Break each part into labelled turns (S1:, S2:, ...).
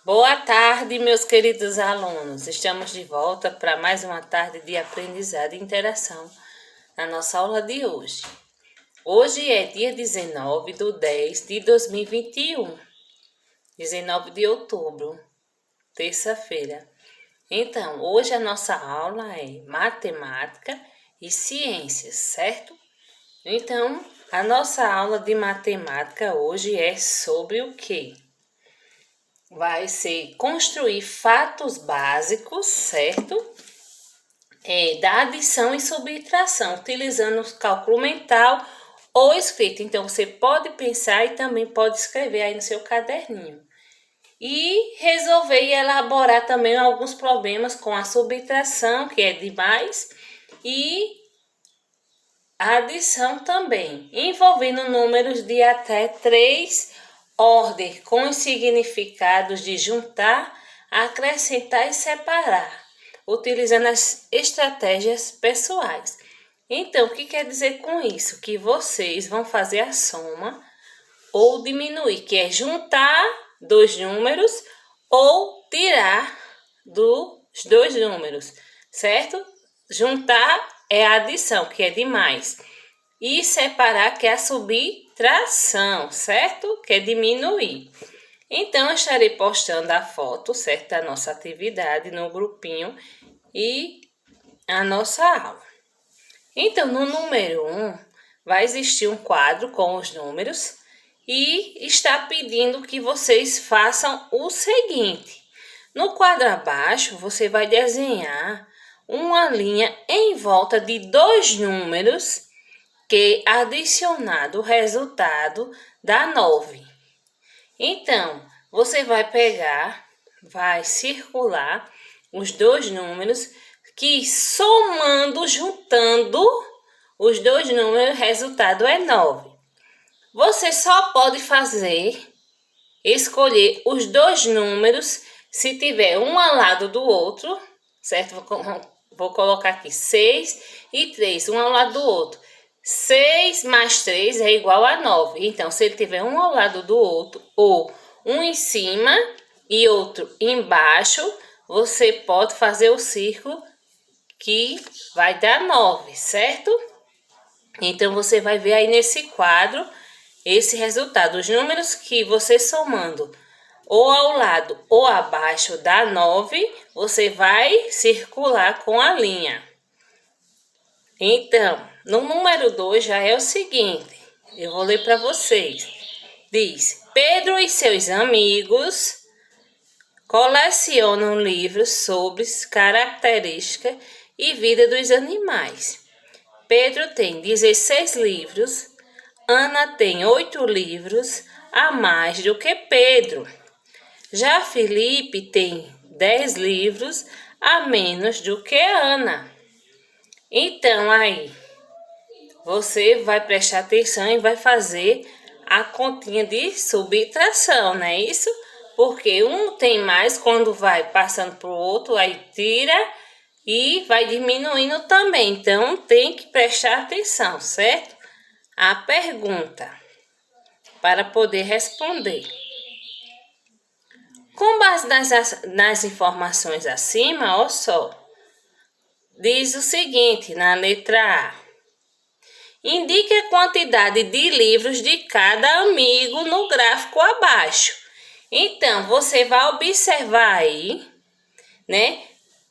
S1: Boa tarde, meus queridos alunos. Estamos de volta para mais uma tarde de aprendizado e interação na nossa aula de hoje. Hoje é dia 19/10/2021, 19 de outubro, terça-feira. Então, hoje a nossa aula é matemática e ciências, certo? Então, a nossa aula de matemática hoje é sobre o quê? Vai ser construir fatos básicos, certo? Da adição e subtração, utilizando o cálculo mental ou escrito. Então, você pode pensar e também pode escrever aí no seu caderninho. E resolver e elaborar também alguns problemas com a subtração, que é de mais, e a adição também, envolvendo números de até 3 ordens com os significados de juntar, acrescentar e separar, utilizando as estratégias pessoais. Então, o que quer dizer com isso? Que vocês vão fazer a soma ou diminuir, que é juntar dois números ou tirar dos dois números, certo? Juntar é a adição, que é de mais. E separar, que é a subtração, certo? Que é diminuir. Então, eu estarei postando a foto, certo? Da nossa atividade no grupinho e a nossa aula. Então, no número 1, vai existir um quadro com os números e está pedindo que vocês façam o seguinte. No quadro abaixo, você vai desenhar uma linha em volta de dois números que adicionado o resultado dá 9. Então, você vai pegar, vai circular os dois números que somando, juntando os dois números, o resultado é 9. Você só pode escolher os dois números se tiver um ao lado do outro, certo? Vou colocar aqui 6 e 3, um ao lado do outro. 6 mais 3 é igual a 9. Então, se ele tiver um ao lado do outro, ou um em cima e outro embaixo, você pode fazer o círculo que vai dar 9, certo? Então, você vai ver aí nesse quadro esse resultado. Os números que você somando ou ao lado ou abaixo dá 9, você vai circular com a linha. Então, no número 2 já é o seguinte, eu vou ler para vocês. Diz: Pedro e seus amigos colecionam livros sobre características e vida dos animais. Pedro tem 16 livros, Ana tem 8 livros a mais do que Pedro. Já Felipe tem 10 livros a menos do que Ana. Então, aí, você vai prestar atenção e vai fazer a continha de subtração, não é isso? Porque um tem mais, quando vai passando para o outro, aí tira e vai diminuindo também. Então, tem que prestar atenção, certo? A pergunta para poder responder. Com base nas informações acima, olha só, diz o seguinte na letra A. Indique a quantidade de livros de cada amigo no gráfico abaixo. Então, você vai observar aí, né?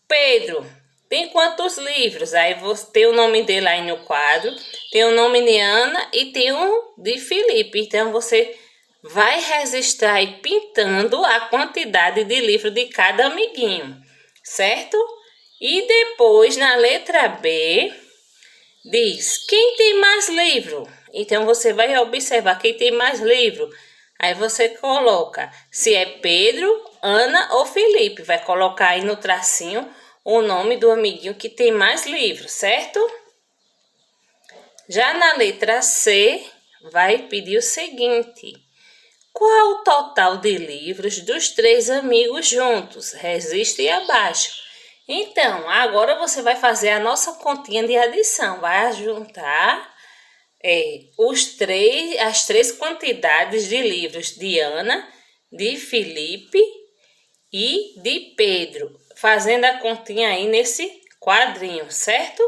S1: Pedro, tem quantos livros? Aí você tem o nome dele aí no quadro, tem o nome de Ana e tem o de Felipe. Então, você vai registrar aí pintando a quantidade de livros de cada amiguinho, certo? E depois, na letra B, diz, quem tem mais livro? Então, você vai observar quem tem mais livro. Aí você coloca se é Pedro, Ana ou Felipe. Vai colocar aí no tracinho o nome do amiguinho que tem mais livros, certo? Já na letra C, vai pedir o seguinte. Qual o total de livros dos 3 amigos juntos? Registre abaixo. Então, agora você vai fazer a nossa continha de adição. Vai juntar as três quantidades de livros de Ana, de Felipe e de Pedro, fazendo a continha aí nesse quadrinho, certo?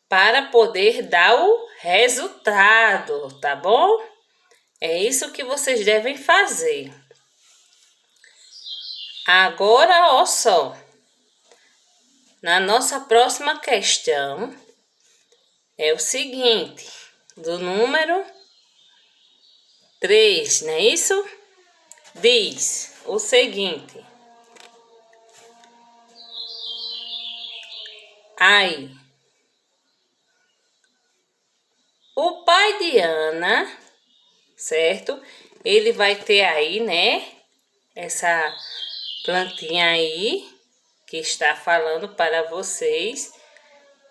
S1: Para poder dar o resultado, tá bom? É isso que vocês devem fazer. Agora, ó só, na nossa próxima questão, é o seguinte, do número 3, não é isso? Diz o seguinte. Aí, o pai de Ana, certo? Ele vai ter aí, né, essa plantinha aí que está falando para vocês.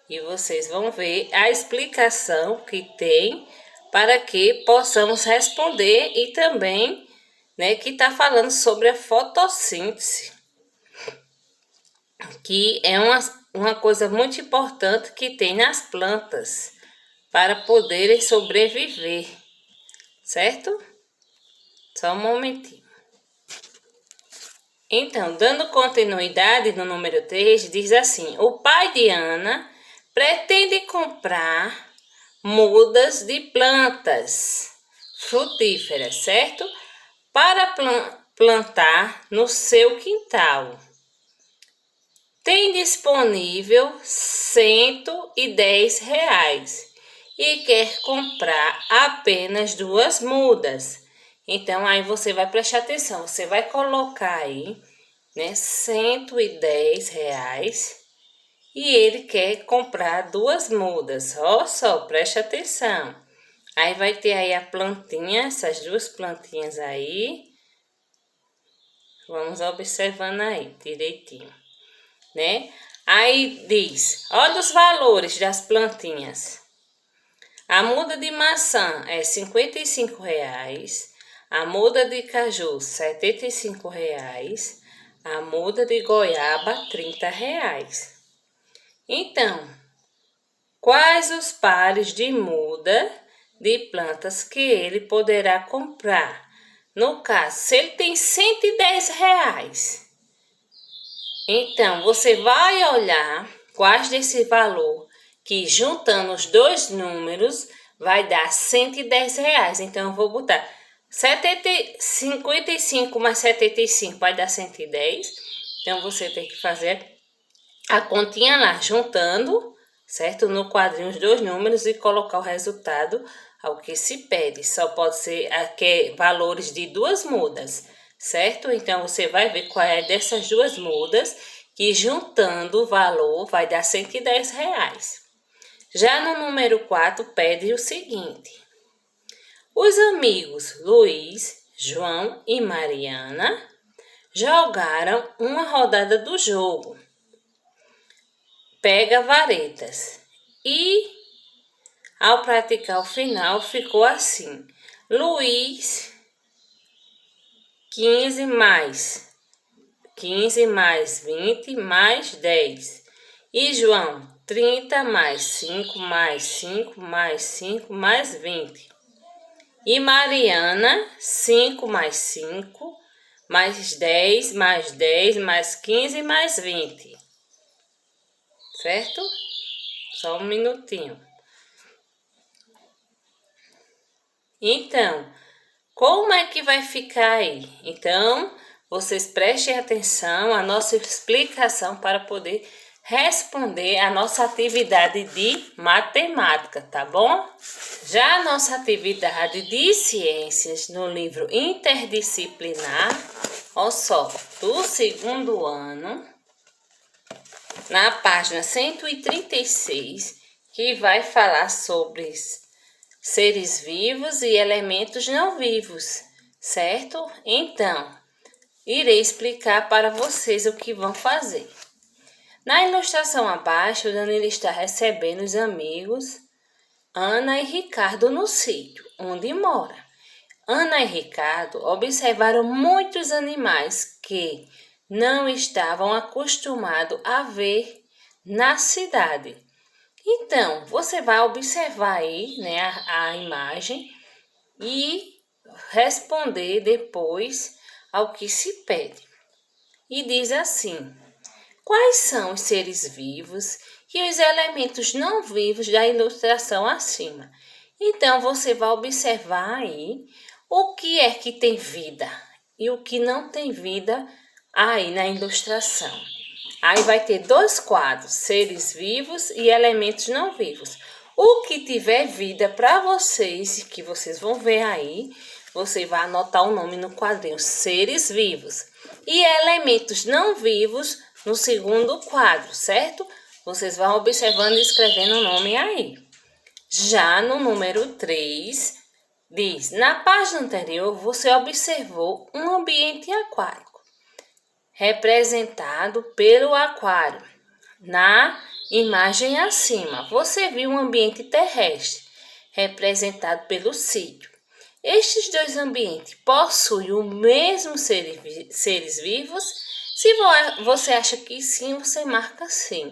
S1: E vocês vão ver a explicação que tem para que possamos responder e também, né, que está falando sobre a fotossíntese, que é uma coisa muito importante que tem nas plantas para poderem sobreviver, certo? Só um momentinho. Então, dando continuidade no número 3, diz assim: o pai de Ana pretende comprar mudas de plantas frutíferas, certo? Para plantar no seu quintal. Tem disponível R$ 110 e quer comprar apenas 2 mudas. Então, aí você vai prestar atenção, você vai colocar aí, né, R$ 110 e ele quer comprar 2 mudas. Ó só, preste atenção. Aí vai ter aí a plantinha, essas 2 plantinhas aí. Vamos observando aí direitinho, né? Aí diz, olha os valores das plantinhas. A muda de maçã é R$ 55, a muda de caju R$ 75, a muda de goiaba R$ 30. Então, quais os pares de muda de plantas que ele poderá comprar? No caso, se ele tem R$ 110, então você vai olhar quais desse valor que juntando os 2 números vai dar R$ 110. Então eu vou botar 55 mais 75 vai dar 110. Então você tem que fazer a continha lá, juntando, certo? No quadrinho os 2 números e colocar o resultado ao que se pede. Só pode ser valores de 2 mudas, certo? Então, você vai ver qual é dessas 2 mudas, que juntando o valor vai dar R$ 110. Já no número 4, pede o seguinte. Os amigos Luiz, João e Mariana jogaram uma rodada do jogo. Pega varetas. E, ao praticar o final, ficou assim. Luiz, 15 mais 20 mais 10. E João, 30 mais 5 mais 5 mais 5 mais 20. E Mariana, 5 mais 5 mais 10 mais 10 mais 15 mais 20. Certo? Só um minutinho. Então, como é que vai ficar aí? Então, vocês prestem atenção à nossa explicação para poder responder a nossa atividade de matemática, tá bom? Já a nossa atividade de ciências no livro interdisciplinar, ó só, do 2º ano, na página 136, que vai falar sobre seres vivos e elementos não vivos, certo? Então, irei explicar para vocês o que vão fazer. Na ilustração abaixo, o Danilo está recebendo os amigos Ana e Ricardo no sítio onde mora. Ana e Ricardo observaram muitos animais que não estavam acostumados a ver na cidade. Então, você vai observar aí, né, a imagem e responder depois ao que se pede. e diz assim: quais são os seres vivos e os elementos não vivos da ilustração acima? Então, você vai observar aí o que é que tem vida e o que não tem vida aí na ilustração. Aí vai ter 2 quadros, seres vivos e elementos não vivos. O que tiver vida para vocês, que vocês vão ver aí, você vai anotar o nome no quadrinho, seres vivos. E elementos não vivos no segundo quadro, certo? Vocês vão observando e escrevendo o nome aí. Já no número 3, diz: na página anterior, você observou um ambiente aquático, representado pelo aquário. Na imagem acima, você viu um ambiente terrestre, representado pelo sítio. Estes 2 ambientes possuem o mesmo seres vivos? Se você acha que sim, você marca sim.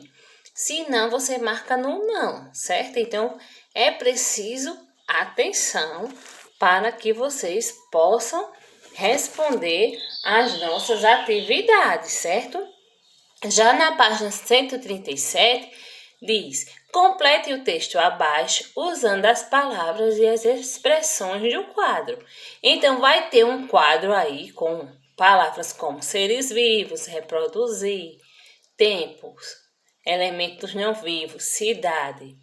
S1: Se não, você marca no não, certo? Então, é preciso atenção para que vocês possam responder às nossas atividades, certo? Já na página 137, diz: complete o texto abaixo usando as palavras e as expressões do quadro. Então, vai ter um quadro aí com palavras como seres vivos, reproduzir, tempos, elementos não vivos, cidade,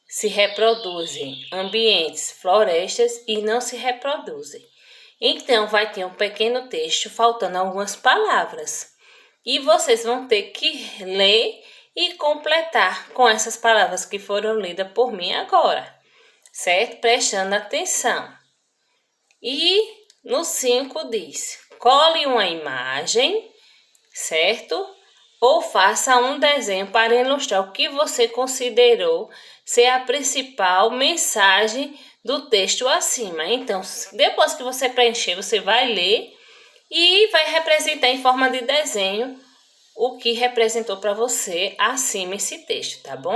S1: se reproduzem, ambientes, florestas e não se reproduzem. Então, vai ter um pequeno texto faltando algumas palavras. E vocês vão ter que ler e completar com essas palavras que foram lidas por mim agora, certo? Prestando atenção. E no 5 diz: cole uma imagem, certo? Ou faça um desenho para ilustrar o que você considerou ser a principal mensagem do texto acima. Então, depois que você preencher, você vai ler e vai representar em forma de desenho o que representou para você acima esse texto, tá bom?